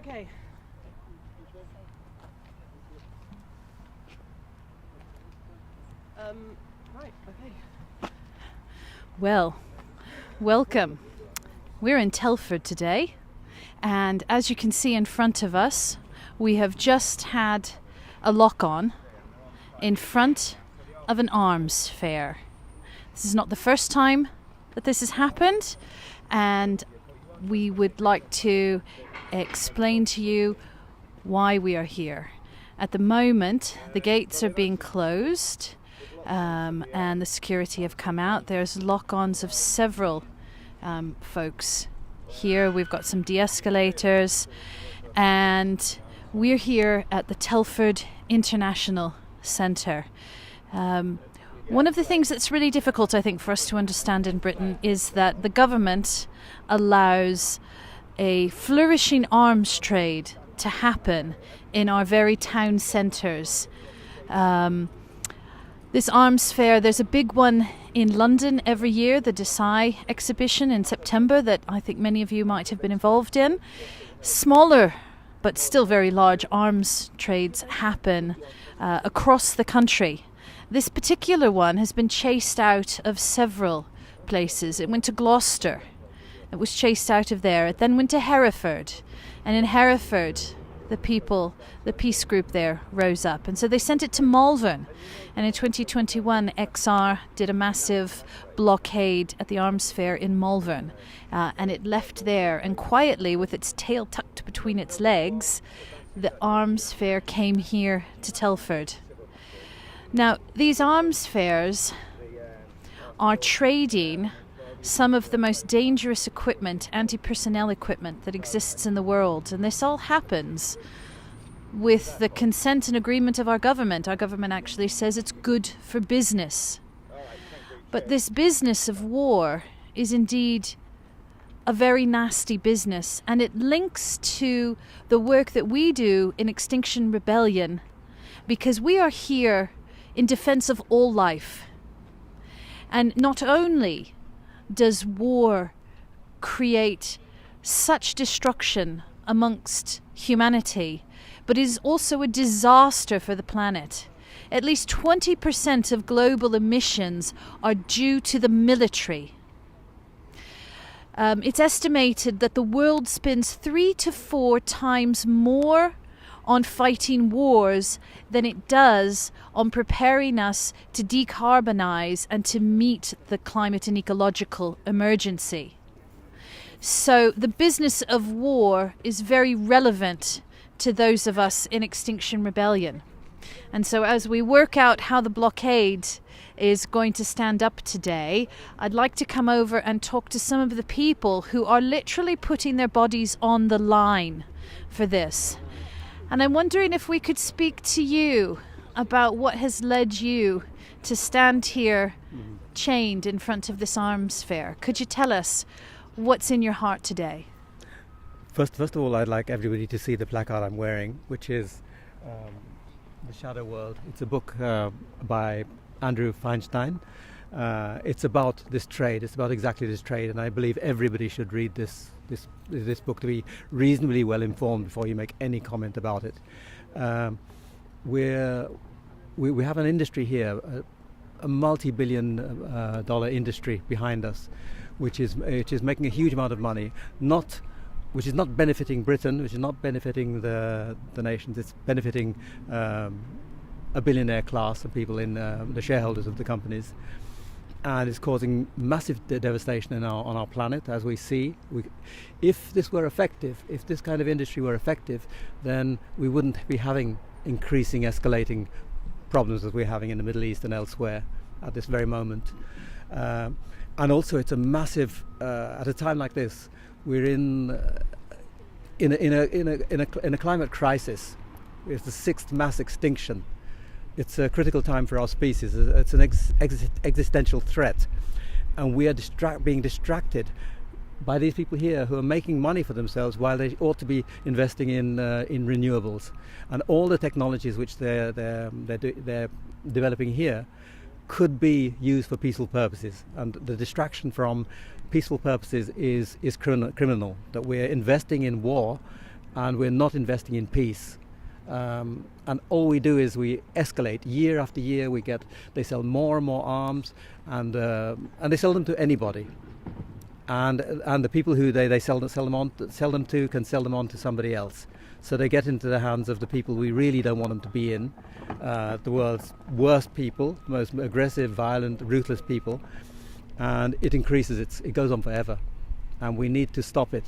Okay. Right, okay. Well, welcome. We're in Telford today, and as you can see in front of us, we have just had a lock-on in front of an arms fair. This is not the first time that this has happened, and we would like to explain to you why we are here. At the moment, the gates are being closed, and the security have come out. There's lock-ons of several folks here. We've got some de-escalators, and we're here at the Telford International Centre. One of the things that's really difficult, I think, for us to understand in Britain is that the government allows a flourishing arms trade to happen in our very town centres. This arms fair, there's a big one in London every year, the Desai exhibition in September that I think many of you might have been involved in. Smaller but still very large arms trades happen across the country. This particular one has been chased out of several places. It went to Gloucester. It was chased out of there. It then went to Hereford. And in Hereford, the peace group there rose up. And so they sent it to Malvern. And in 2021, XR did a massive blockade at the arms fair in Malvern. And it left there. And quietly, with its tail tucked between its legs, the arms fair came here to Telford. Now, these arms fairs are trading some of the most dangerous equipment, anti-personnel equipment that exists in the world. And this all happens with the consent and agreement of our government. Our government actually says it's good for business. But this business of war is indeed a very nasty business, and it links to the work that we do in Extinction Rebellion, because we are here in defense of all life. And not only does war create such destruction amongst humanity, but it is also a disaster for the planet. At least 20% of global emissions are due to the military. It's estimated that the world spends 3 to 4 times more on fighting wars than it does on preparing us to decarbonize and to meet the climate and ecological emergency. So the business of war is very relevant to those of us in Extinction Rebellion. And so as we work out how the blockade is going to stand up today, I'd like to come over and talk to some of the people who are literally putting their bodies on the line for this. And I'm wondering if we could speak to you about what has led you to stand here chained in front of this arms fair. Could you tell us what's in your heart today? First of all, I'd like everybody to see the placard I'm wearing, which is The Shadow World. It's a book by Andrew Feinstein. It's about this trade. It's about exactly this trade, and I believe everybody should read this book to be reasonably well informed before you make any comment about it. We have an industry here, a multi-billion dollar industry behind us, which is making a huge amount of money, which is not benefiting Britain, which is not benefiting the nations. It's benefiting a billionaire class of people in the shareholders of the companies. And it's causing massive devastation on our planet, as we see. If this were effective, if this kind of industry were effective, then we wouldn't be having increasing, escalating problems as we're having in the Middle East and elsewhere at this very moment. And also, it's a massive. At a time like this, we're in a climate crisis. It's the 6th mass extinction. It's a critical time for our species. It's an existential threat, and we are being distracted by these people here who are making money for themselves while they ought to be investing in renewables and all the technologies which they're developing here could be used for peaceful purposes. And the distraction from peaceful purposes is criminal. That we're investing in war and we're not investing in peace. And all we do is we escalate year after year. They sell more and more arms, and they sell them to anybody. And the people who they sell them to can sell them on to somebody else. So they get into the hands of the people we really don't want them to be in, the world's worst people, most aggressive, violent, ruthless people, and it increases. It goes on forever, and we need to stop it.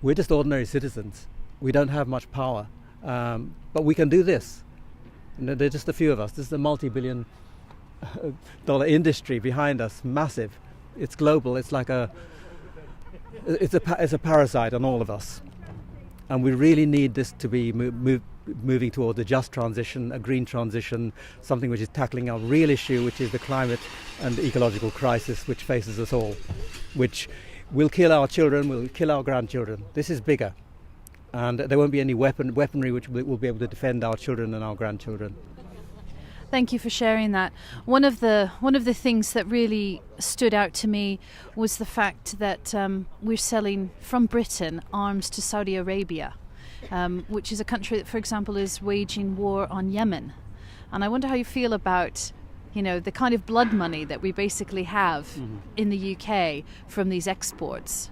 We're just ordinary citizens. We don't have much power, but we can do this. There are just a few of us. This is a multi-billion dollar industry behind us, massive. It's global. It's like it's a parasite on all of us, and we really need this to be moving towards a just transition, a green transition, something which is tackling our real issue, which is the climate and ecological crisis which faces us all, which will kill our children, will kill our grandchildren. This is bigger, and there won't be any weaponry which will be able to defend our children and our grandchildren. Thank you for sharing that. One of the things that really stood out to me was the fact that we're selling from Britain arms to Saudi Arabia, which is a country that, for example, is waging war on Yemen. And I wonder how you feel about, the kind of blood money that we basically have in the UK from these exports.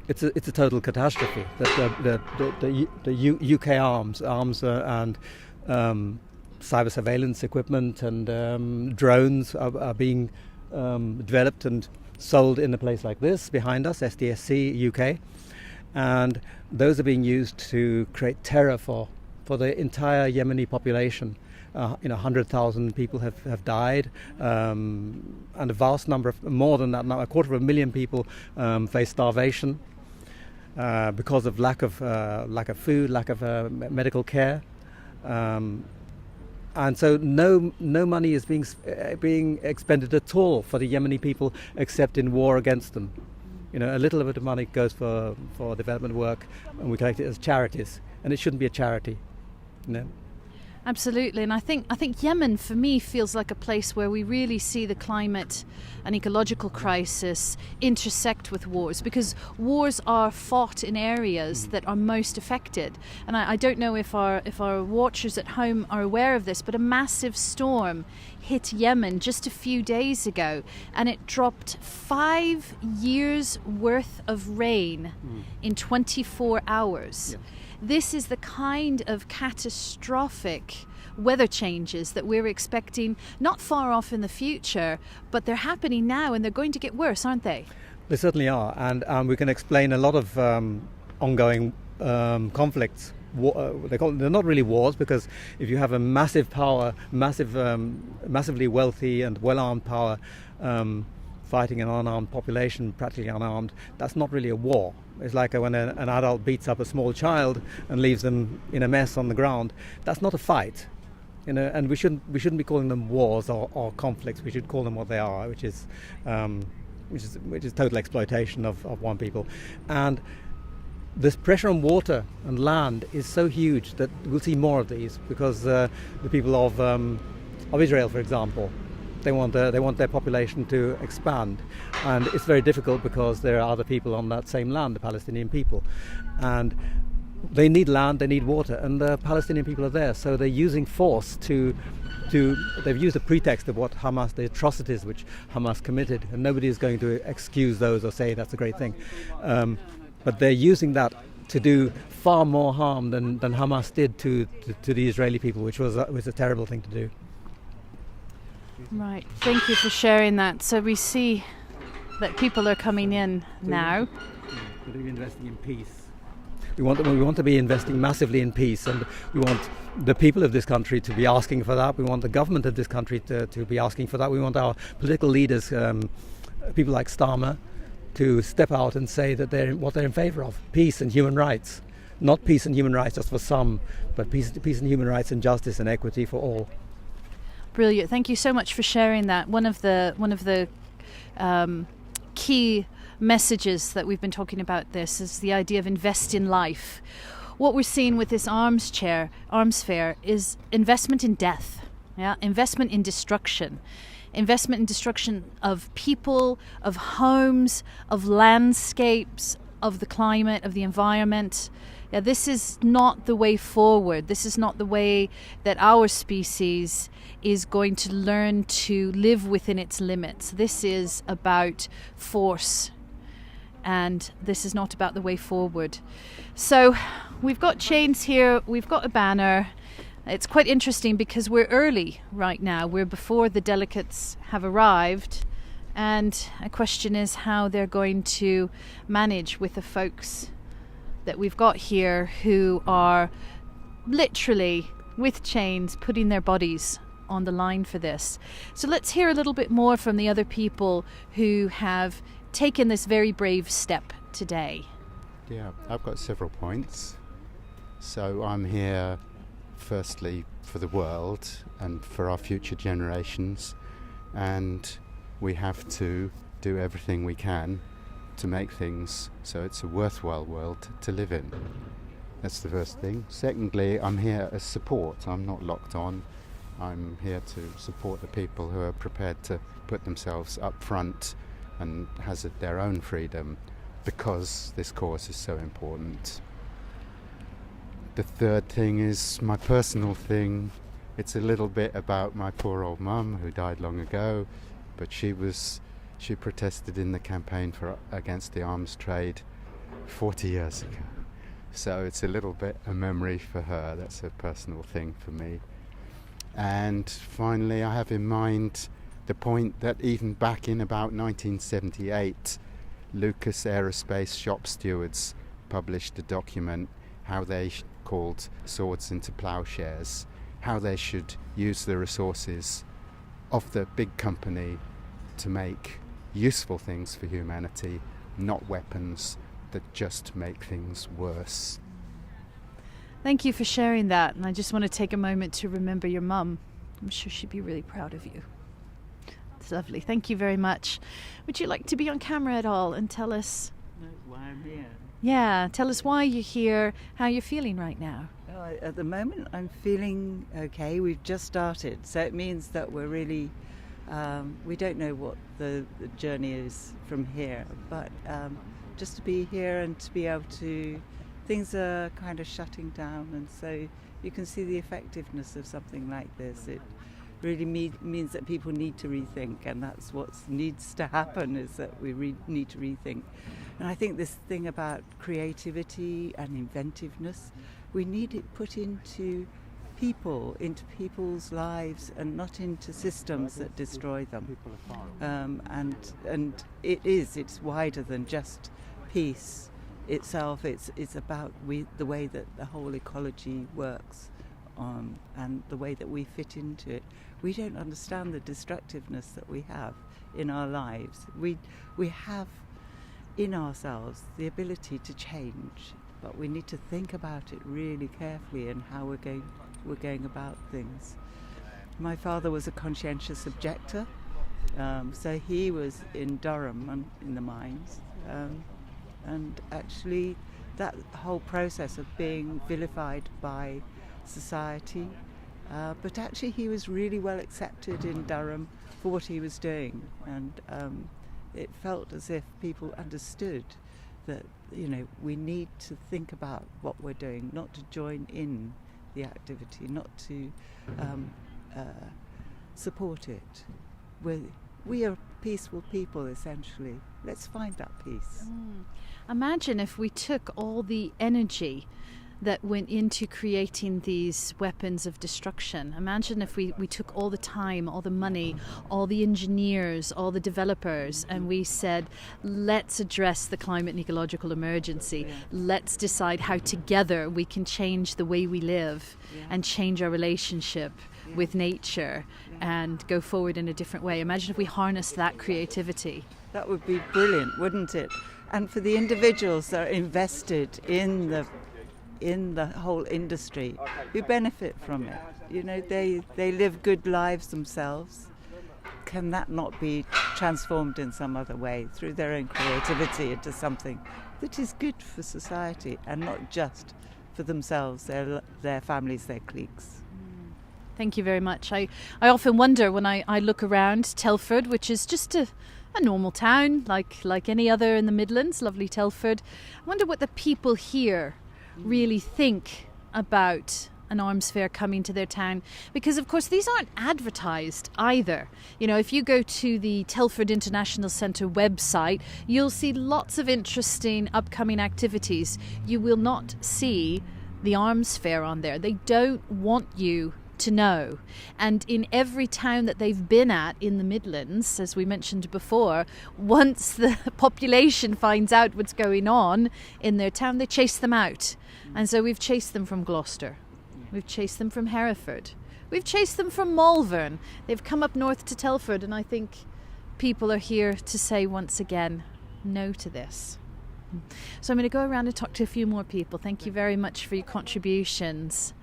It's a total catastrophe. That the UK arms and cyber surveillance equipment and drones are being developed and sold in a place like this behind us, SDSC-UK, and those are being used to create terror for the entire Yemeni population. 100,000 people have died, and a vast number, more than that now, 250,000 people face starvation because of lack of food, lack of medical care. And so no money is being expended at all for the Yemeni people except in war against them. A little bit of money goes for development work, and we collect it as charities, and it shouldn't be a charity. Absolutely, and I think Yemen for me feels like a place where we really see the climate and ecological crisis intersect with wars, because wars are fought in areas that are most affected. And I don't know if our watchers at home are aware of this, but a massive storm hit Yemen just a few days ago, and it dropped 5 years worth of rain in 24 hours. Yeah. This is the kind of catastrophic weather changes that we're expecting not far off in the future, but they're happening now, and they're going to get worse, aren't they? They certainly are, and we can explain a lot of ongoing conflicts. They're not really wars, because if you have a massive power, massively wealthy and well-armed power fighting an unarmed population, practically unarmed, that's not really a war. It's like when an adult beats up a small child and leaves them in a mess on the ground. That's not a fight, and we shouldn't be calling them wars or conflicts. We should call them what they are, which is total exploitation of one people. And this pressure on water and land is so huge that we'll see more of these, because the people of Israel, for example, they want their population to expand, and it's very difficult because there are other people on that same land, the Palestinian people, and they need land, they need water, and the Palestinian people are there, so they're using force they've used the pretext of what Hamas, the atrocities which Hamas committed, and nobody is going to excuse those or say that's a great thing, but they're using that to do far more harm than Hamas did to the Israeli people, which was a terrible thing to do. Right, thank you for sharing that. So we see that people are coming in now. We're going to be investing in peace. We want to be investing massively in peace, and we want the people of this country to be asking for that. We want the government of this country to be asking for that. We want our political leaders, people like Starmer, to step out and say that they're in favour of: peace and human rights. Not peace and human rights just for some, but peace and human rights and justice and equity for all. Brilliant. Thank you so much for sharing that. One of the key messages that we've been talking about this is the idea of invest in life. What we're seeing with this arms fair is investment in death, investment in destruction of people, of homes, of landscapes, of the climate, of the environment. Yeah, this is not the way forward. This is not the way that our species is going to learn to live within its limits. This is about force, and this is not about the way forward. So we've got chains here, we've got a banner. It's quite interesting because we're early right now. We're before the delegates have arrived, and a question is how they're going to manage with the folks that we've got here who are literally with chains putting their bodies on the line for this. So let's hear a little bit more from the other people who have taken this very brave step today. Yeah, I've got several points. So I'm here firstly for the world and for our future generations, and we have to do everything we can to make things so it's a worthwhile world to live in. That's the first thing. Secondly, I'm here as support. I'm not locked on. I'm here to support the people who are prepared to put themselves up front and hazard their own freedom because this cause is so important. The third thing is my personal thing. It's a little bit about my poor old mum who died long ago, but she protested in the campaign against the arms trade 40 years ago. So it's a little bit a memory for her. That's a personal thing for me. And finally, I have in mind the point that even back in about 1978, Lucas Aerospace shop stewards published a document how they called swords into ploughshares, how they should use the resources of the big company to make useful things for humanity, not weapons that just make things worse. Thank you for sharing that, and I just want to take a moment to remember your mum. I'm sure she'd be really proud of you. It's lovely. Thank you very much. Would you like to be on camera at all and tell us? That's why I'm here. Yeah, tell us why you're here, how you're feeling right now. Well, at the moment, I'm feeling okay. We've just started, so it means that we're really, we don't know what the journey is from here, but just to be here and to be able to, things are kind of shutting down, and so you can see the effectiveness of something like this. It really means that people need to rethink, and that's what needs to happen, is that we need to rethink. And I think this thing about creativity and inventiveness, we need it put into people, into people's lives, and not into systems that destroy them. And it's wider than just peace itself. It's about the way that the whole ecology works, and the way that we fit into it. We don't understand the destructiveness that we have in our lives. We have in ourselves the ability to change, but we need to think about it really carefully and how we're going about things. My father was a conscientious objector, so he was in Durham in the mines, and actually that whole process of being vilified by society, but actually he was really well accepted in Durham for what he was doing, and it felt as if people understood that, you know, we need to think about what we're doing, not to join in the activity, not to support it. We are peaceful people, essentially. Let's find that peace. Imagine if we took all the energy that went into creating these weapons of destruction. Imagine if we took all the time, all the money, all the engineers, all the developers, and we said, let's address the climate and ecological emergency. Yeah. Let's decide how together we can change the way we live, and change our relationship with nature, and go forward in a different way. Imagine if we harnessed that creativity. That would be brilliant, wouldn't it? And for the individuals that are invested in the whole industry, who benefit from it, you know, they live good lives themselves. Can that not be transformed in some other way through their own creativity into something that is good for society, and not just for themselves, their families, their cliques? Thank you very much. I often wonder when I look around Telford, which is just a normal town like any other in the Midlands, lovely Telford. I wonder what the people here really think about an arms fair coming to their town, because of course these aren't advertised either. You know, if you go to the Telford International Centre website, you'll see lots of interesting upcoming activities. You will not see the arms fair on there. They don't want you to know. And in every town that they've been at in the Midlands, as we mentioned before, once the population finds out what's going on in their town, they chase them out. And so we've chased them from Gloucester. We've chased them from Hereford. We've chased them from Malvern. They've come up north to Telford, and I think people are here to say once again, no to this. So I'm going to go around and talk to a few more people. Thank you very much for your contributions.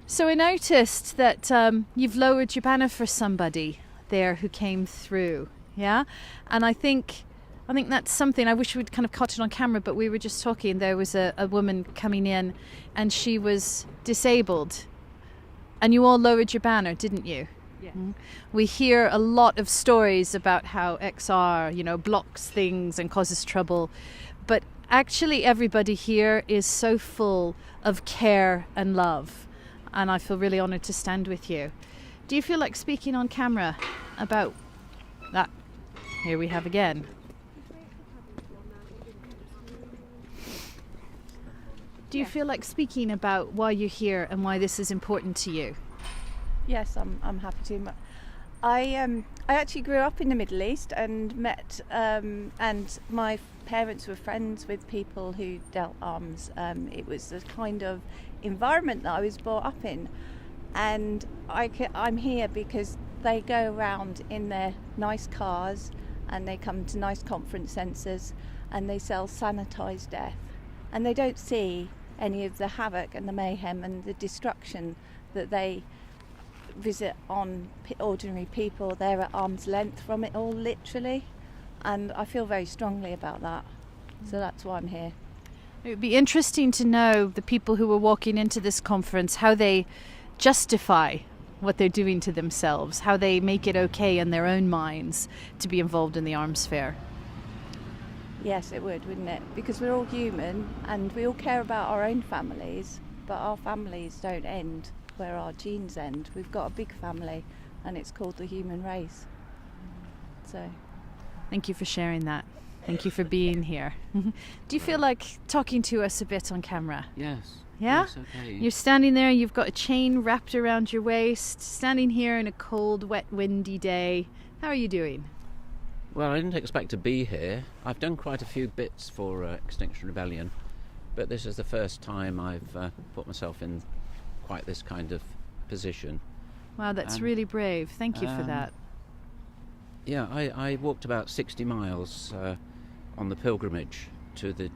So I noticed that you've lowered your banner for somebody there who came through, yeah? And I think that's something, I wish we'd kind of caught it on camera, but we were just talking, there was a woman coming in and she was disabled. And you all lowered your banner, didn't you? Yeah. We hear a lot of stories about how XR, you know, blocks things and causes trouble. But actually everybody here is so full of care and love. And I feel really honoured to stand with you. Do you feel like speaking on camera about that? Here we have again. Do you feel like speaking about why you're here and why this is important to you? Yes, I'm happy to. I actually grew up in the Middle East and met and my parents were friends with people who dealt arms. It was the kind of environment that I was brought up in, and I'm here because they go around in their nice cars and they come to nice conference centres and they sell sanitised death, and they don't see any of the havoc and the mayhem and the destruction that they visit on ordinary people. They're at arm's length from it all, literally, and I feel very strongly about that. So that's why I'm here. It would be interesting to know the people who were walking into this conference, how they justify what they're doing to themselves, how they make it okay in their own minds to be involved in the arms fair. Yes, it would, wouldn't it? Because we're all human and we all care about our own families, but our families don't end where our genes end. We've got a big family and it's called the human race. So, thank you for sharing that. Thank you for being here. Do you feel like talking to us a bit on camera? Yes. Yeah? Yes, okay. You're standing there, you've got a chain wrapped around your waist, standing here in a cold, wet, windy day. How are you doing? Well, I didn't expect to be here. I've done quite a few bits for Extinction Rebellion, but this is the first time I've put myself in quite this kind of position. Wow, that's really brave. Thank you for that. Yeah, I walked about 60 miles on the pilgrimage to the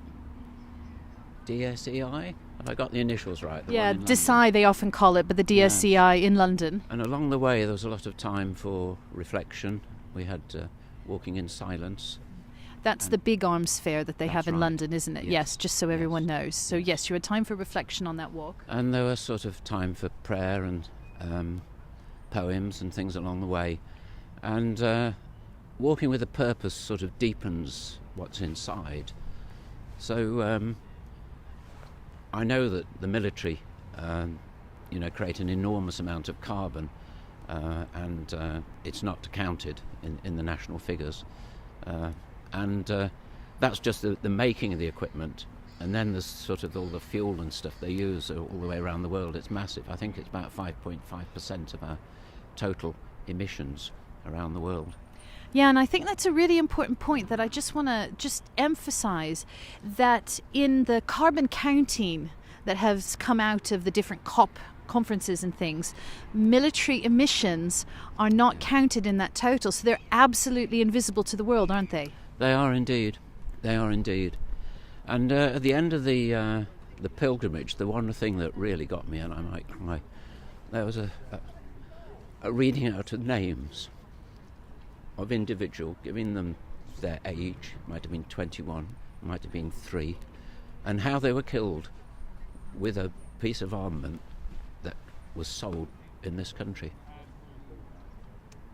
DSEI. Have I got the initials right? Yeah, DSEI they often call it, but the DSEI in London. And along the way there was a lot of time for reflection. We had walking in silence. That's the big arms fair that they have in right. London, isn't it? Yes, just so everyone knows. So yes, you had time for reflection on that walk. And there was sort of time for prayer and poems and things along the way. And walking with a purpose sort of deepens what's inside. So I know that the military, create an enormous amount of carbon, and it's not counted in the national figures. And that's just the making of the equipment. And then there's sort of all the fuel and stuff they use all the way around the world. It's massive. I think it's about 5.5% of our total emissions around the world. Yeah, and I think that's a really important point that I just want to emphasize, that in the carbon counting that has come out of the different COP conferences and things, military emissions are not counted in that total, so they're absolutely invisible to the world, aren't they? They are indeed. They are indeed. And at the end of the pilgrimage, the one thing that really got me, and I might cry, there was a reading out of names of individual, giving them their age, might have been 21, might have been 3, and how they were killed with a piece of armament that was sold in this country.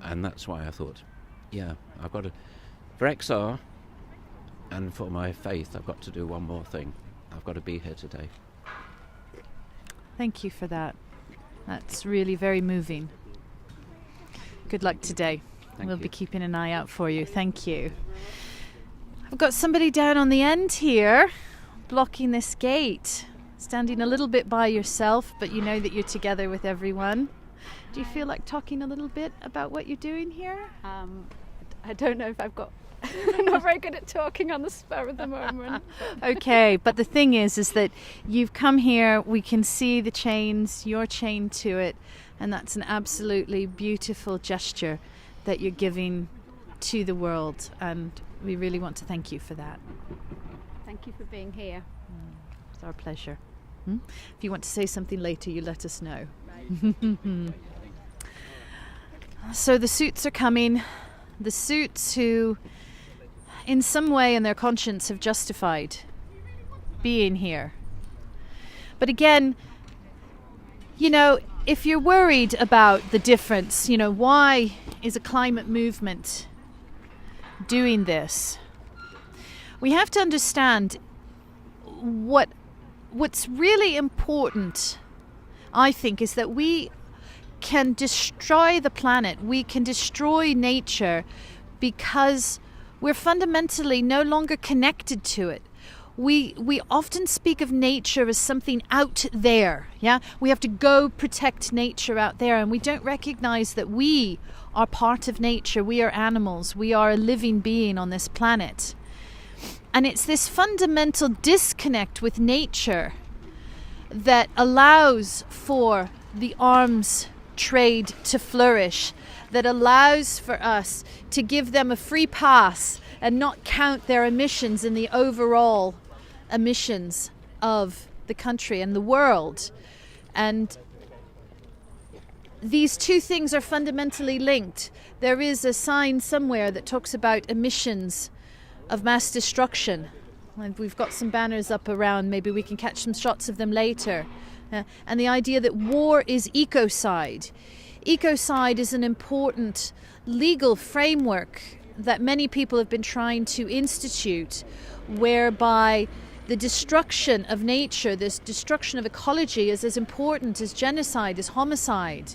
And that's why I thought, yeah, I've got to, for XR And for my faith, I've got to do one more thing. I've got to be here today. Thank you for that. That's really very moving. Good luck today. We'll be keeping an eye out for you. Thank you. I've got somebody down on the end here blocking this gate, standing a little bit by yourself, but you know that you're together with everyone. Do you feel like talking a little bit about what you're doing here? I don't know if I'm not very good at talking on the spur of the moment. Okay, but the thing is that you've come here, we can see the chains, you're chained to it, and that's an absolutely beautiful gesture that you're giving to the world, and we really want to thank you for that. Thank you for being here. It's our pleasure. If you want to say something later, you let us know. So the suits are coming. The suits who, in some way in their conscience, have justified being here. But again, you know, if you're worried about the difference, you know, why is a climate movement doing this? We have to understand what's really important, I think, is that we can destroy the planet, we can destroy nature because we're fundamentally no longer connected to it. We often speak of nature as something out there, yeah? We have to go protect nature out there, and we don't recognize that we are part of nature. We are animals. We are a living being on this planet. And it's this fundamental disconnect with nature that allows for the arms trade to flourish, that allows for us to give them a free pass and not count their emissions in the overall emissions of the country and the world. And these two things are fundamentally linked. There is a sign somewhere that talks about emissions of mass destruction. And we've got some banners up around, maybe we can catch some shots of them later. And the idea that war is ecocide. Ecocide is an important legal framework that many people have been trying to institute, whereby the destruction of nature, this destruction of ecology is as important as genocide, as homicide.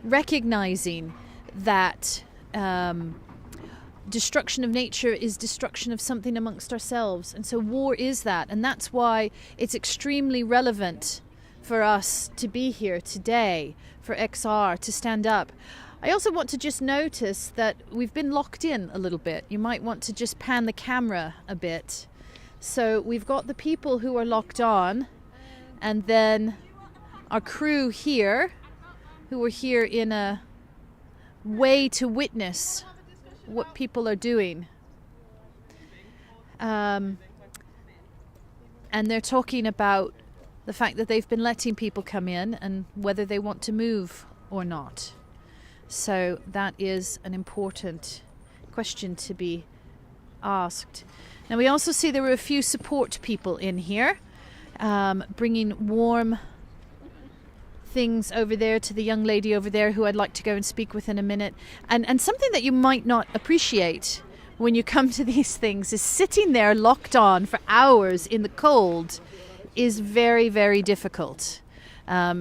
Recognizing that destruction of nature is destruction of something amongst ourselves. And so war is that. And that's why it's extremely relevant for us to be here today, for XR to stand up. I also want to just notice that we've been locked in a little bit. You might want to just pan the camera a bit. So we've got the people who are locked on, and then our crew here, who are here in a way to witness what people are doing. And they're talking about the fact that they've been letting people come in and whether they want to move or not. So that is an important question to be asked. Now we also see there were a few support people in here, bringing warm things over there to the young lady over there who I'd like to go and speak with in a minute. And something that you might not appreciate when you come to these things is sitting there locked on for hours in the cold is very, very difficult,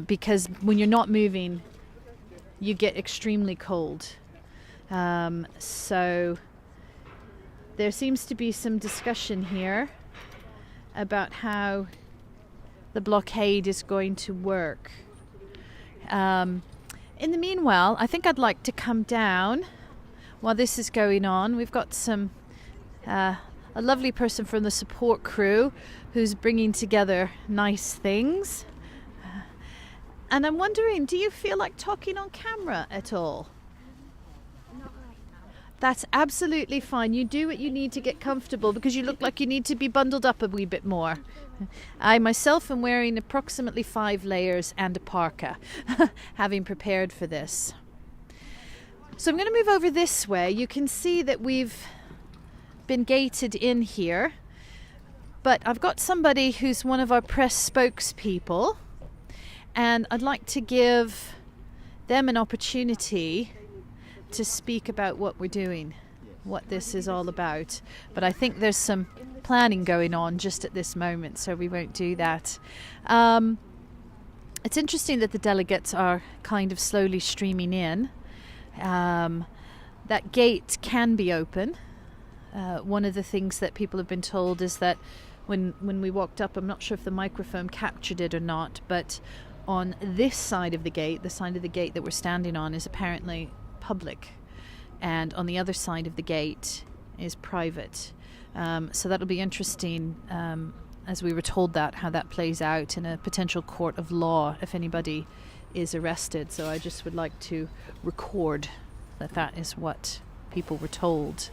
because when you're not moving, you get extremely cold. So there seems to be some discussion here about how the blockade is going to work. In the meanwhile, I think I'd like to come down while this is going on. We've got some a lovely person from the support crew who's bringing together nice things. And I'm wondering, do you feel like talking on camera at all? Not right now. That's absolutely fine. You do what you need to get comfortable, because you look like you need to be bundled up a wee bit more. I myself am wearing approximately 5 layers and a parka, having prepared for this. So I'm going to move over this way. You can see that we've been gated in here, but I've got somebody who's one of our press spokespeople, and I'd like to give them an opportunity to speak about what we're doing what this is all about. But I think there's some planning going on just at this moment, so we won't do that. It's interesting that the delegates are kind of slowly streaming in. That gate can be open. One of the things that people have been told is that when we walked up, I'm not sure if the microphone captured it or not, but on this side of the gate, the side of the gate that we're standing on, is apparently public, and on the other side of the gate is private. So that'll be interesting, as we were told that, how that plays out in a potential court of law if anybody is arrested. So I just would like to record that is what people were told,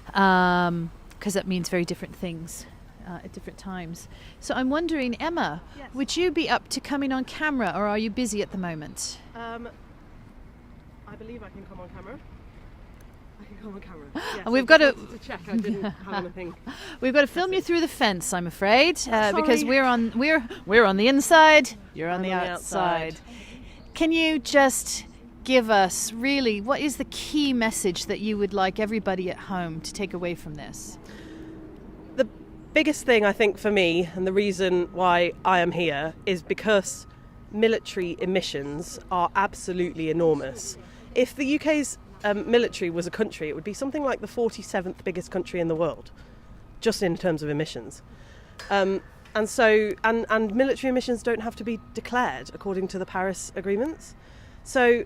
because that means very different things at different times. So I'm wondering, Emma, Yes. would you be up to coming on camera, or are you busy at the moment? I believe I can come on camera. I can come on camera. Yes, And we've I got just to- wanted to check I didn't have anything. We've got to film you through the fence, I'm afraid, because Sorry. we're on the inside, you're on I'm the on the outside. outside. Can you just give us, really, what is the key message that you would like everybody at home to take away from this? The biggest thing I think for me, and the reason why I am here, is because military emissions are absolutely enormous. If the UK's military was a country, it would be something like the 47th biggest country in the world, just in terms of emissions. And military emissions don't have to be declared according to the Paris agreements. So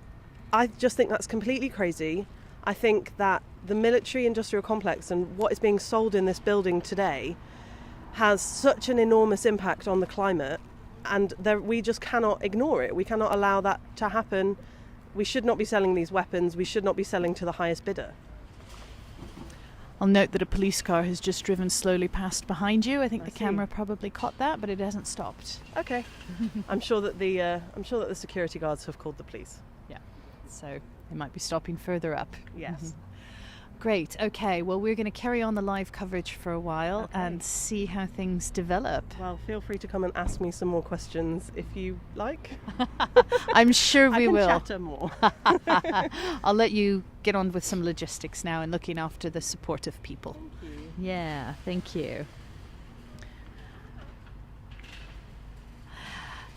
I just think that's completely crazy. I think that the military industrial complex and what is being sold in this building today has such an enormous impact on the climate, and we just cannot ignore it. We cannot allow that to happen. We should not be selling these weapons. We should not be selling to the highest bidder. I'll note that a police car has just driven slowly past behind you. I think I the see. camera probably caught that, but it hasn't stopped. Okay. I'm sure that the security guards have called the police. So they might be stopping further up. Yes. Great. Okay. Well, we're going to carry on the live coverage for a while Okay. and see how things develop. Well, feel free to come and ask me some more questions if you like. I'm sure I we can will. chatter more. I'll let you get on with some logistics now and looking after the supportive people. Thank you. Yeah, thank you.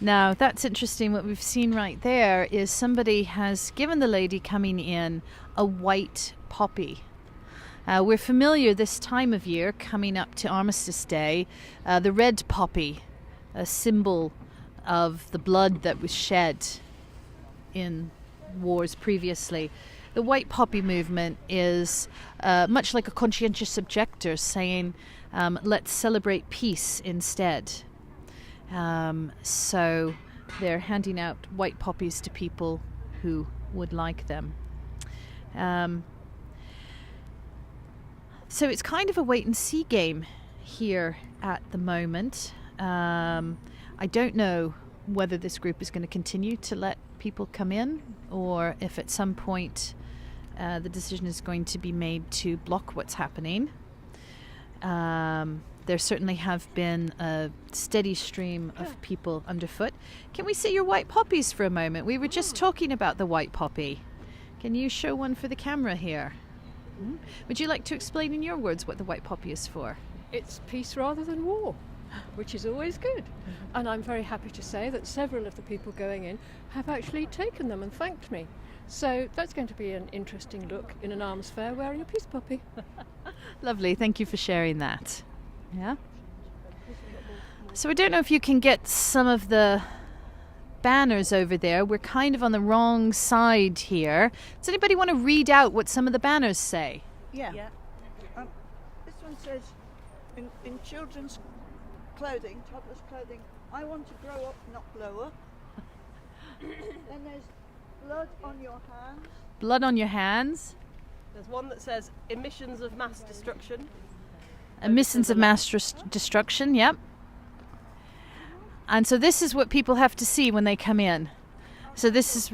Now, that's interesting. What we've seen right there is somebody has given the lady coming in a white poppy. We're familiar this time of year, coming up to Armistice Day, the red poppy, a symbol of the blood that was shed in wars previously. The white poppy movement is much like a conscientious objector saying, let's celebrate peace instead. So they're handing out white poppies to people who would like them. So it's kind of a wait and see game here at the moment. I don't know whether this group is going to continue to let people come in, or if at some point the decision is going to be made to block what's happening. There certainly have been a steady stream of people underfoot. Can we see your white poppies for a moment? We were just talking about the white poppy. Can you show one for the camera here? Would you like to explain in your words what the white poppy is for? It's peace rather than war, which is always good. And I'm very happy to say that several of the people going in have actually taken them and thanked me. So that's going to be an interesting look in an arms fair wearing a peace poppy. Lovely, thank you for sharing that. Yeah. So I don't know if you can get some of the banners over there. We're kind of on the wrong side here. Does anybody want to read out what some of the banners say? Yeah. This one says, in children's clothing, toddlers' clothing, I want to grow up, not blow up. Then there's blood on your hands. Blood on your hands. There's one that says emissions of mass destruction. Emissions of mass destruction, yep. And so this is what people have to see when they come in. So this is,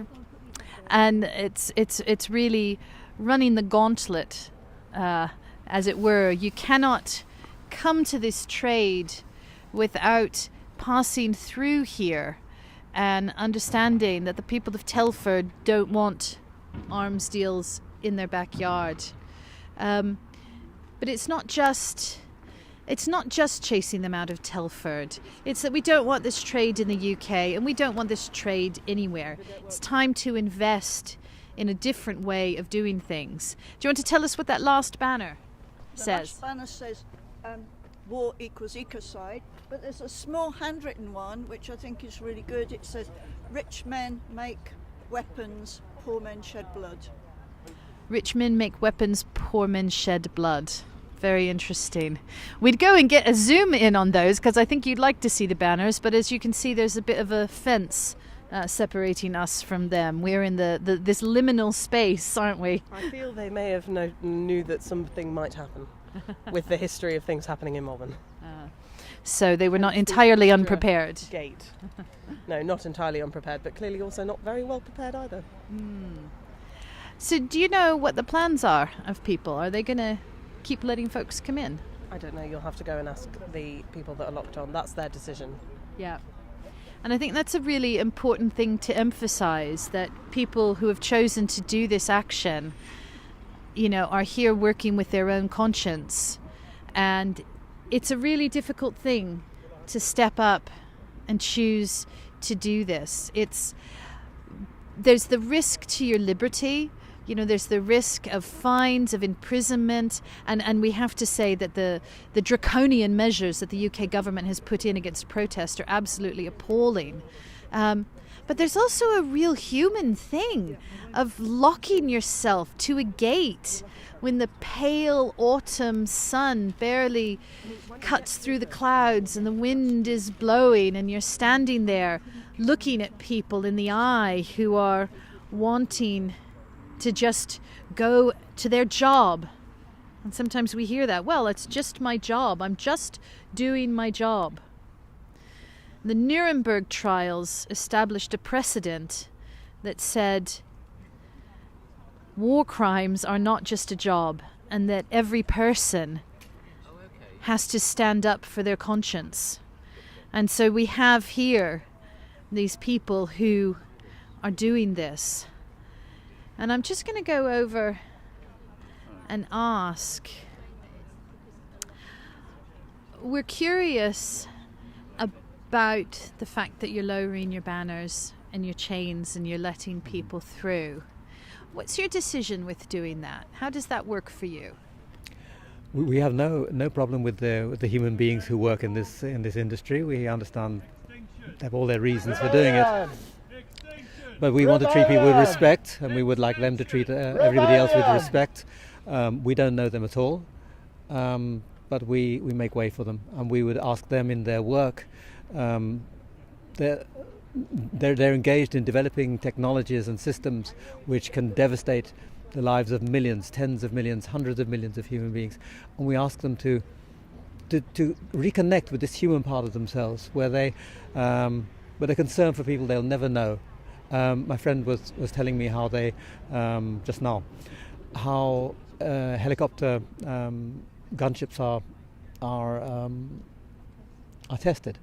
and it's really running the gauntlet, as it were. You cannot come to this trade without passing through here and understanding that the people of Telford don't want arms deals in their backyard. But it's not just chasing them out of Telford. It's that we don't want this trade in the UK, and we don't want this trade anywhere. It's time to invest in a different way of doing things. Do you want to tell us what that last banner says? The last banner says war equals ecocide, but there's a small handwritten one which I think is really good. It says, rich men make weapons, poor men shed blood. Rich men make weapons, poor men shed blood. Very interesting. We'd go and get a zoom in on those because I think you'd like to see the banners, but as you can see there's a bit of a fence separating us from them. We're in this liminal space, aren't we? I feel they may have knew that something might happen with the history of things happening in Malvern. So they were not entirely unprepared. Gate. No, not entirely unprepared, but clearly also not very well prepared either. So do you know what the plans are of people? Are they going to keep letting folks come in? I don't know. You'll have to go and ask the people that are locked on. That's their decision. Yeah. And I think that's a really important thing to emphasize, that people who have chosen to do this action, are here working with their own conscience. And it's a really difficult thing to step up and choose to do this. There's the risk to your liberty. There's the risk of fines, of imprisonment, and we have to say that the draconian measures that the UK government has put in against protest are absolutely appalling. But there's also a real human thing of locking yourself to a gate when the pale autumn sun barely cuts through the clouds and the wind is blowing, and you're standing there looking at people in the eye who are wanting to just go to their job. And sometimes we hear that, well, it's just my job. I'm just doing my job. The Nuremberg trials established a precedent that said war crimes are not just a job, and that every person has to stand up for their conscience. And so we have here these people who are doing this. And I'm just going to go over and ask. We're curious about the fact that you're lowering your banners and your chains and you're letting people through. What's your decision with doing that? How does that work for you? We have no problem with the human beings who work in this industry. We understand they have all their reasons for doing it. But we want to treat people with respect, and we would like them to treat everybody else with respect. We don't know them at all, but we make way for them, and we would ask them in their work. They're engaged in developing technologies and systems which can devastate the lives of millions, tens of millions, hundreds of millions of human beings, and we ask them to reconnect with this human part of themselves, where they're concerned for people they'll never know. My friend was telling me how they just now how helicopter gunships are tested,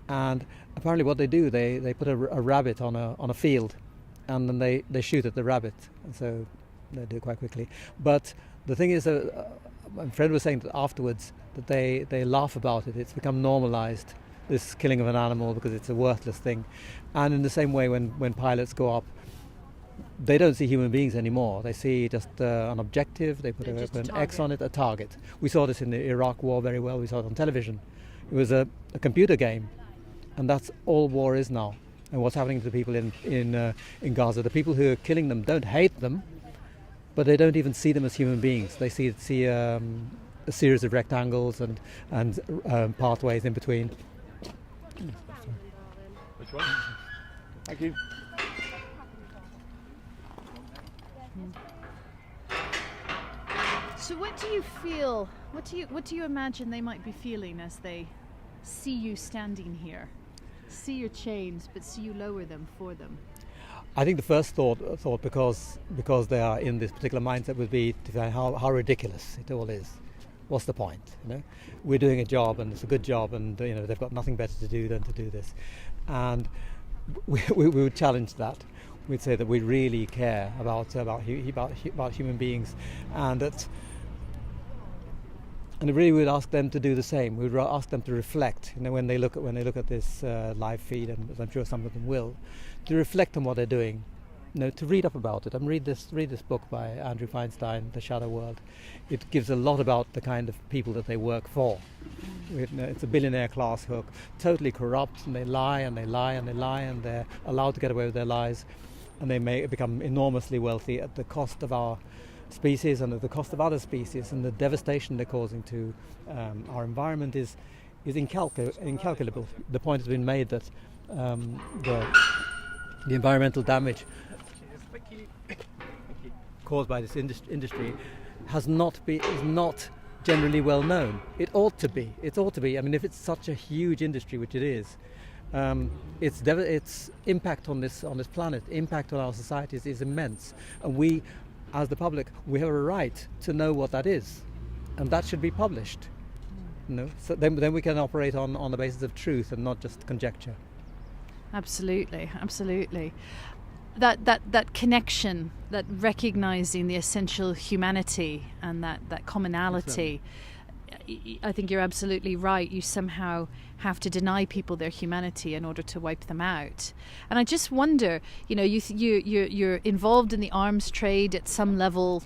and apparently what they do, they put a rabbit on a field, and then they shoot at the rabbit, and so they do it quite quickly. But the thing is, my friend was saying that afterwards that they laugh about it. It's become normalized, this killing of an animal, because it's a worthless thing. And in the same way, when pilots go up, they don't see human beings anymore. They see just an objective. They put an X on it, a target. We saw this in the Iraq war very well. We saw it on television. It was a computer game, and that's all war is now. And what's happening to the people in Gaza, the people who are killing them don't hate them, but they don't even see them as human beings. They see a series of rectangles and pathways in between. Which one? Thank you. So what do you feel? What do you imagine they might be feeling as they see you standing here? See your chains, but see you lower them for them. I think the first thought because they are in this particular mindset would be to find how ridiculous it all is. What's the point? We're doing a job, and it's a good job, and they've got nothing better to do than to do this. And we would challenge that. We'd say that we really care about human beings, and that And really, we'd ask them to do the same. We'd ask them to reflect, when they look at this live feed, and as I'm sure some of them will, to reflect on what they're doing, to read up about it. And read this book by Andrew Feinstein, The Shadow World. It gives a lot about the kind of people that they work for. It's a billionaire class who are totally corrupt, and they lie and they lie and they lie, and they're allowed to get away with their lies, and they may become enormously wealthy at the cost of our species and at the cost of other species, and the devastation they're causing to our environment is incalculable. The point has been made that the environmental damage caused by this industry is not generally well known. It ought to be. I mean, if it's such a huge industry, which it is, its impact on this planet, impact on our societies is immense, and we, as the public, we have a right to know what that is, and that should be published. So then we can operate on the basis of truth and not just conjecture. Absolutely. That connection, that recognizing the essential humanity and that commonality. I think you're absolutely right. You somehow have to deny people their humanity in order to wipe them out. And I just wonder, you're involved in the arms trade at some level.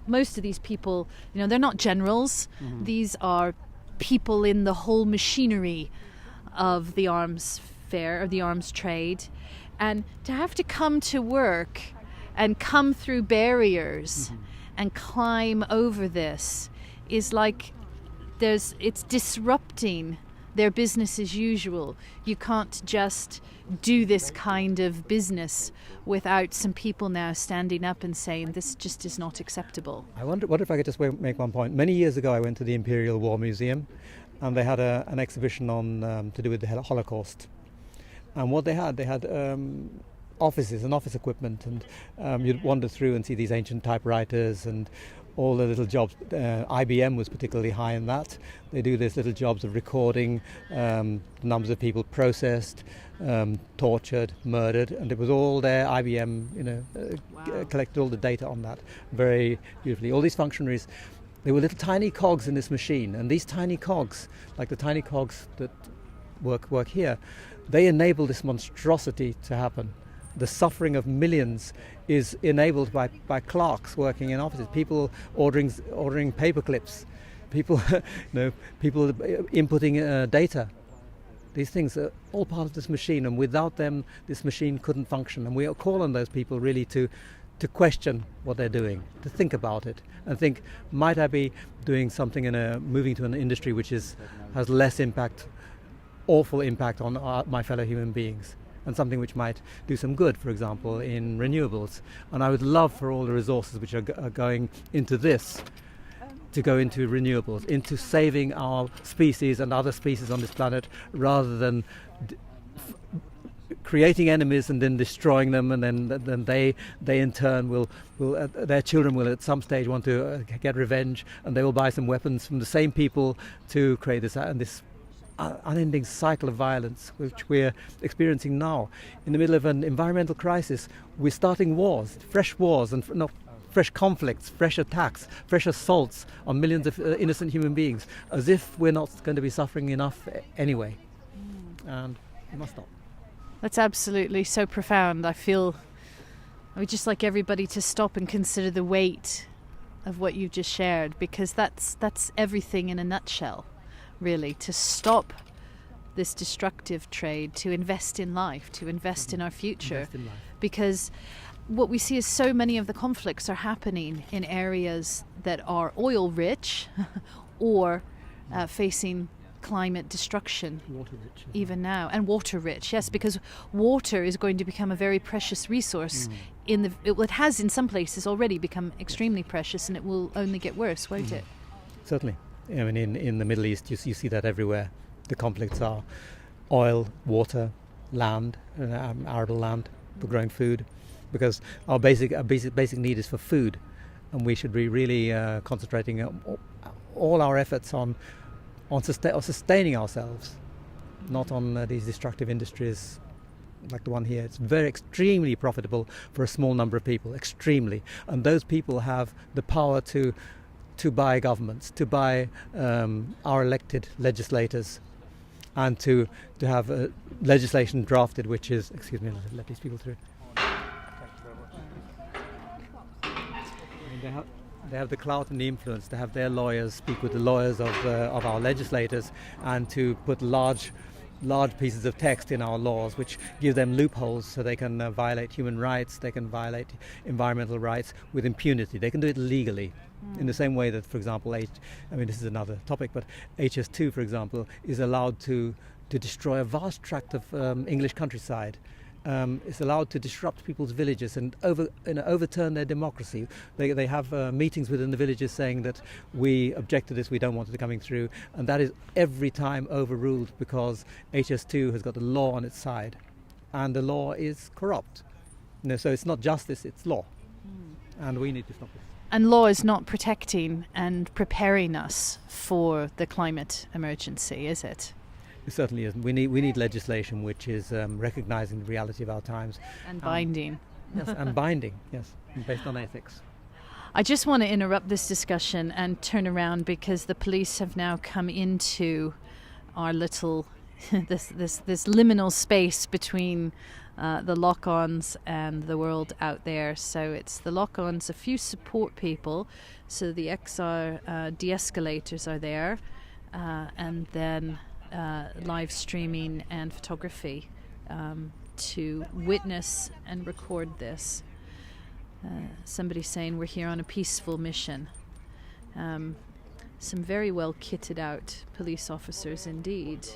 Most of these people, they're not generals. Mm-hmm. These are people in the whole machinery of the arms fair, of the arms trade. And to have to come to work and come through barriers mm-hmm. and climb over this is like it's disrupting their business as usual. You can't just do this kind of business without some people now standing up and saying this just is not acceptable. I wonder if I could just make one point. Many years ago I went to the Imperial War Museum, and they had an exhibition on to do with the Holocaust. And what they had offices and office equipment, and you'd wander through and see these ancient typewriters and all the little jobs. IBM was particularly high in that. They do these little jobs of recording numbers of people processed, tortured, murdered, and it was all there. IBM, collected all the data on that very beautifully. All these functionaries, they were little tiny cogs in this machine, and these tiny cogs, like the tiny cogs that work here, they enable this monstrosity to happen. The suffering of millions is enabled by clerks working in offices, people ordering paper clips, people people inputting data. These things are all part of this machine, and without them this machine couldn't function. And we call on those people really to question what they're doing, to think about it, and think, might I be doing something moving to an industry which has less impact, awful impact on my fellow human beings, and something which might do some good, for example, in renewables. And I would love for all the resources which are going into this to go into renewables, into saving our species and other species on this planet, rather than creating enemies and then destroying them, and then they in turn will their children will at some stage want to get revenge, and they will buy some weapons from the same people to create this unending cycle of violence which we're experiencing now. In the middle of an environmental crisis, we're starting fresh wars, and not fresh conflicts, fresh attacks, fresh assaults on millions of innocent human beings, as if we're not going to be suffering enough anyway. And we must stop. That's absolutely so profound. I would just like everybody to stop and consider the weight of what you've just shared, because that's everything in a nutshell. Really, to stop this destructive trade, to invest in life, to invest in our future. Because what we see is so many of the conflicts are happening in areas that are oil rich or facing climate destruction, water rich, even now, and water rich. Yes, because water is going to become a very precious resource. It has in some places already become extremely precious, and it will only get worse, won't it? Certainly. I mean, in the Middle East, you see that everywhere. The conflicts are oil, water, land, arable land for growing food, because our basic need is for food, and we should be really concentrating all our efforts on sustaining ourselves, not on these destructive industries like the one here. It's extremely profitable for a small number of people, extremely, and those people have the power to to buy governments, to buy our elected legislators, and to have legislation drafted which is... Excuse me, let these people through. They have the clout and the influence to have their lawyers speak with the lawyers of our legislators, and to put large pieces of text in our laws which give them loopholes so they can violate human rights, they can violate environmental rights with impunity. They can do it legally. In the same way that, for example, this is another topic, but HS2, for example, is allowed to destroy a vast tract of English countryside. It's allowed to disrupt people's villages and overturn their democracy. They have meetings within the villages saying that we object to this, we don't want it coming through, and that is every time overruled because HS2 has got the law on its side, and the law is corrupt. So it's not justice, it's law, and we need to stop it. And law is not protecting and preparing us for the climate emergency, is it? It certainly isn't. We need legislation which is recognising the reality of our times. And binding. Yes, and binding, yes, based on ethics. I just want to interrupt this discussion and turn around because the police have now come into our little, this liminal space between the lock-ons and the world out there. So it's the lock-ons, a few support people, so the XR de-escalators are there, and then live streaming and photography to witness and record this. Somebody saying we're here on a peaceful mission. Some very well kitted out police officers indeed.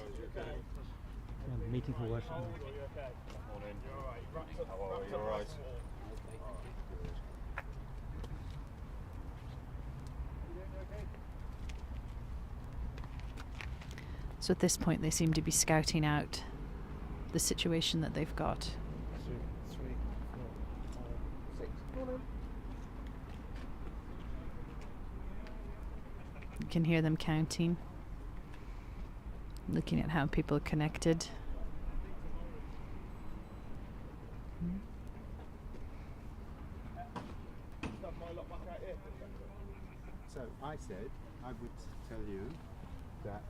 Meeting for worship. So at this point they seem to be scouting out the situation that they've got. 2, 3, 4, 5, 6. You can hear them counting, looking at how people are connected. So I said I would tell you that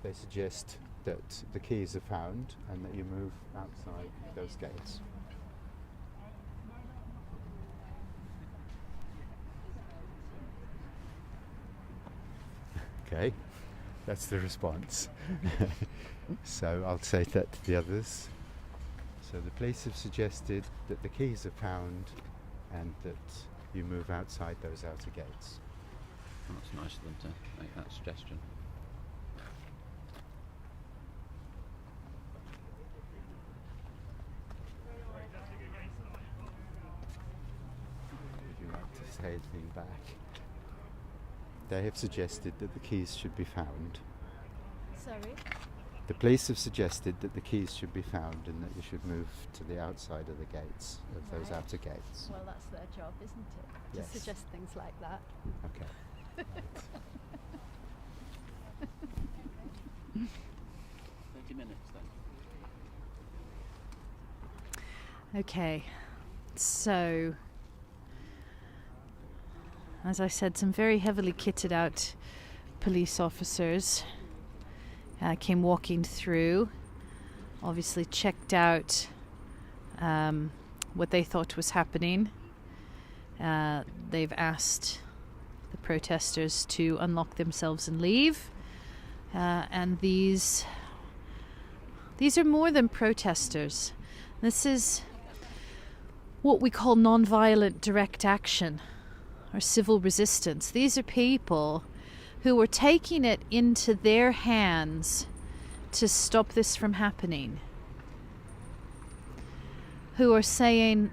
they suggest that the keys are found and that you move outside those gates. Okay, that's the response. So I'll say that to the others. So the police have suggested that the keys are found and that you move outside those outer gates. Well, that's nice of them to make that suggestion. Would you like to say anything back? They have suggested that the keys should be found. Sorry? The police have suggested that the keys should be found and that you should move to the outside of the gates, of those Right. outer gates. Well, that's their job, isn't it? Yes. To suggest things like that. Okay. 30 minutes then. Okay, so as I said, some very heavily kitted out police officers came walking through, obviously checked out what they thought was happening. They've asked the protesters to unlock themselves and leave, and these are more than protesters. This is what we call non-violent direct action or civil resistance. These are people who are taking it into their hands to stop this from happening, who are saying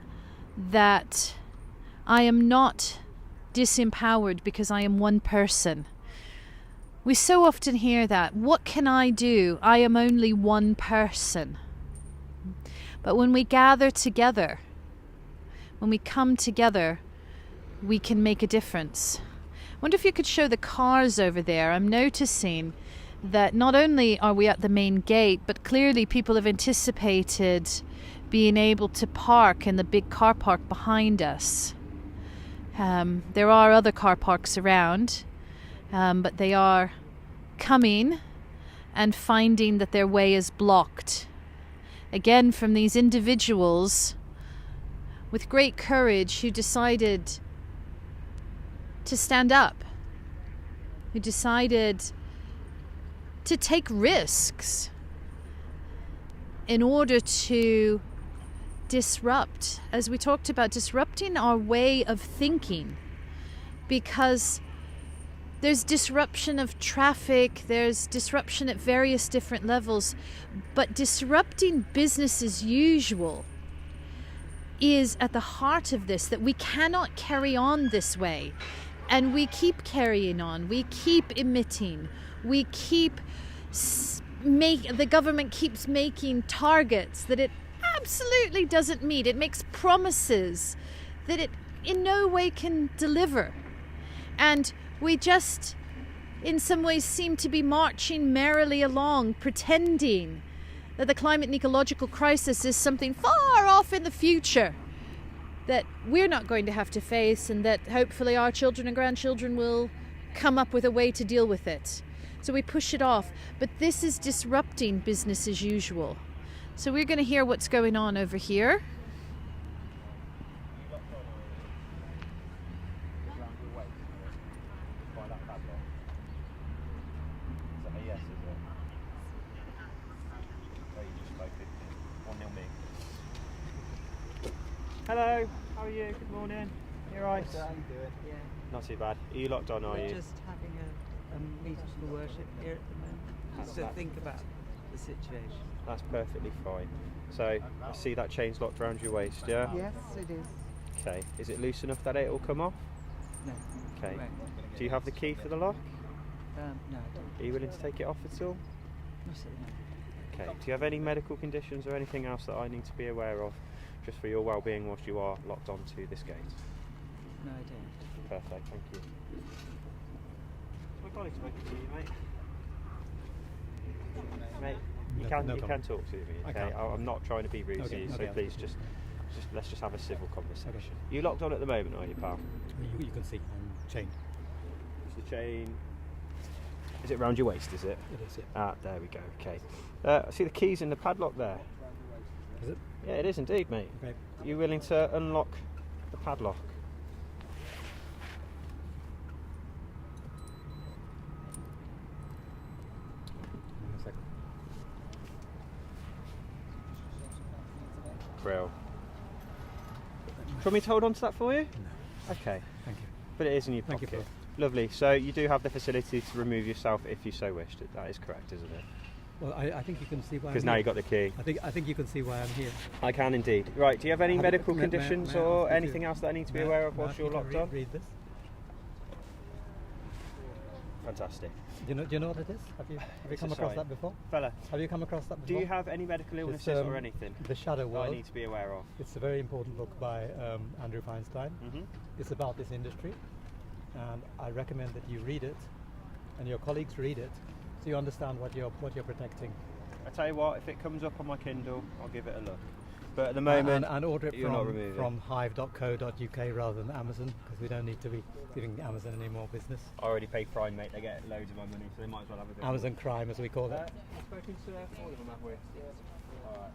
that I am not disempowered because I am one person. We so often hear that. What can I do? I am only one person. But when we gather together, when we come together, we can make a difference. I wonder if you could show the cars over there. I'm noticing that not only are we at the main gate, but clearly people have anticipated being able to park in the big car park behind us. There are other car parks around, but they are coming and finding that their way is blocked. Again, from these individuals with great courage who decided to stand up, who decided to take risks in order to disrupt, as we talked about, disrupting our way of thinking, because there's disruption of traffic, there's disruption at various different levels, but disrupting business as usual is at the heart of this, that we cannot carry on this way. And we keep carrying on, we keep emitting, we keep the government keeps making targets that it absolutely doesn't meet. It makes promises that it in no way can deliver. And we just, in some ways, seem to be marching merrily along, pretending that the climate and ecological crisis is something far off in the future that we're not going to have to face, and that hopefully our children and grandchildren will come up with a way to deal with it. So we push it off. But this is disrupting business as usual. So we're going to hear what's going on over here. Hello, how are you? Good morning. You alright? How you doing? Yeah. Not too bad. Are you locked on, are We're you? just having a meeting for worship here at the moment. Just to think about the situation. That's perfectly fine. So, I see that chain's locked around your waist, yeah? Yes, it is. Okay. Is it loose enough that it'll come off? No. Okay. Right. Do you have the key for the lock? No, I don't. Are you willing to take it off at all? Not at the moment. Okay. Do you have any medical conditions or anything else that I need to be aware of, just for your well-being whilst you are locked onto this gate? No, I don't. Perfect, thank you. My colleague's spoken to you, mate. Mate, you can talk to me, okay? I'm not trying to be rude to you, so please just let's just have a civil conversation. Okay. You locked on at the moment, are you, pal? You can see I'm chained. Is the chain? Is it round your waist? Is it? It is, yeah. Ah, there we go. Okay. I see the keys in the padlock there. Is it? Yeah, it is indeed, mate. Okay. Are you willing to unlock the padlock? Hang on a second. Brill. Do you want me to hold on to that for you? No. Okay. Thank you. But it is in your Thank you pocket. for Lovely. So you do have the facility to remove yourself if you so wished. That is correct, isn't it? Well, I think you can see why. Because now you've got the key. I think you can see why I'm here. I can indeed. Right. Do you have any medical may- conditions may I or ask you anything to- else that I need to be may I- aware of may I whilst ask you you're to locked on? Read this. Fantastic. Do you know what it is? Have you It's come a across sign. that before? Fella, Have you come across that do before? you have any medical illnesses It's, or anything The Shadow that I World. need to be aware of? It's a very important book by Andrew Feinstein. Hmm. It's about this industry, and I recommend that you read it, and your colleagues read it, so you understand what you're protecting. I tell you what, if it comes up on my Kindle, I'll give it a look. But at the moment, and order it you're not removing. from hive.co.uk rather than Amazon, because we don't need to be giving Amazon any more business. I already pay Prime, mate. They get loads of my money, so they might as well have a bit. Amazon crime, as we call it. I've spoken to all of them, have we? All right.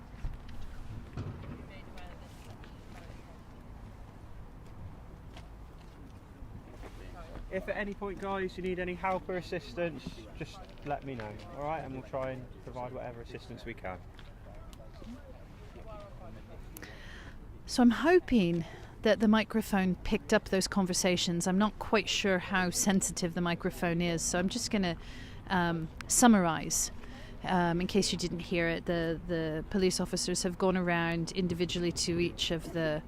If at any point, guys, you need any help or assistance, just let me know, alright? And we'll try and provide whatever assistance we can. So I'm hoping that the microphone picked up those conversations. I'm not quite sure how sensitive the microphone is, so I'm just going to summarise. In case you didn't hear it, the police officers have gone around individually to each of the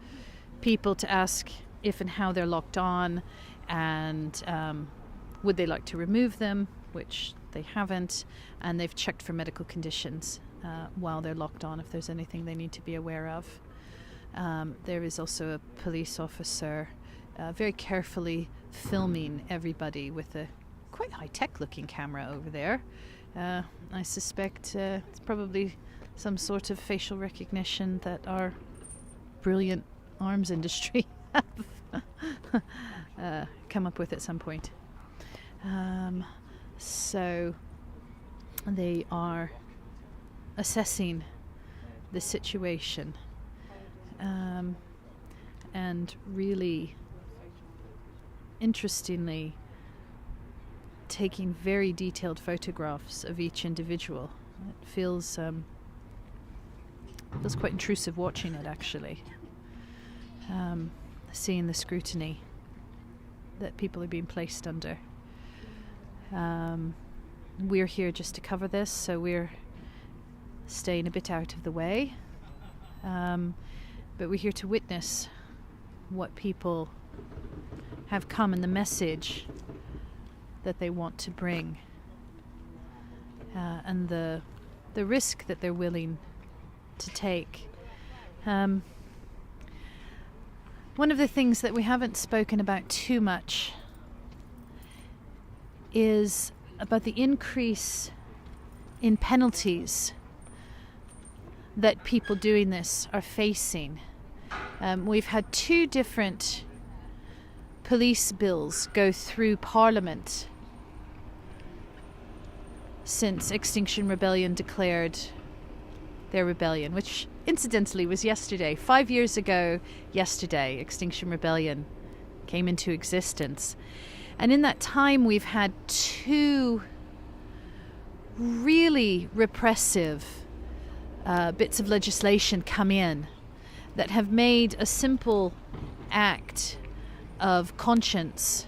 people to ask if and how they're locked on, and would they like to remove them, which they haven't, and they've checked for medical conditions while they're locked on, if there's anything they need to be aware of. There is also a police officer very carefully filming everybody with a quite high-tech looking camera over there. I suspect it's probably some sort of facial recognition that our brilliant arms industry have come up with at some point. So they are assessing the situation and really interestingly taking very detailed photographs of each individual. It feels quite intrusive watching it, actually. Seeing the scrutiny that people are being placed under. We're here just to cover this, so we're staying a bit out of the way. But we're here to witness what people have come and the message that they want to bring, and the risk that they're willing to take. One of the things that we haven't spoken about too much is about the increase in penalties that people doing this are facing. We've had 2 different police bills go through Parliament since Extinction Rebellion declared their rebellion, which incidentally was yesterday. 5 years ago yesterday, Extinction Rebellion came into existence. And in that time we've had 2 really repressive bits of legislation come in that have made a simple act of conscience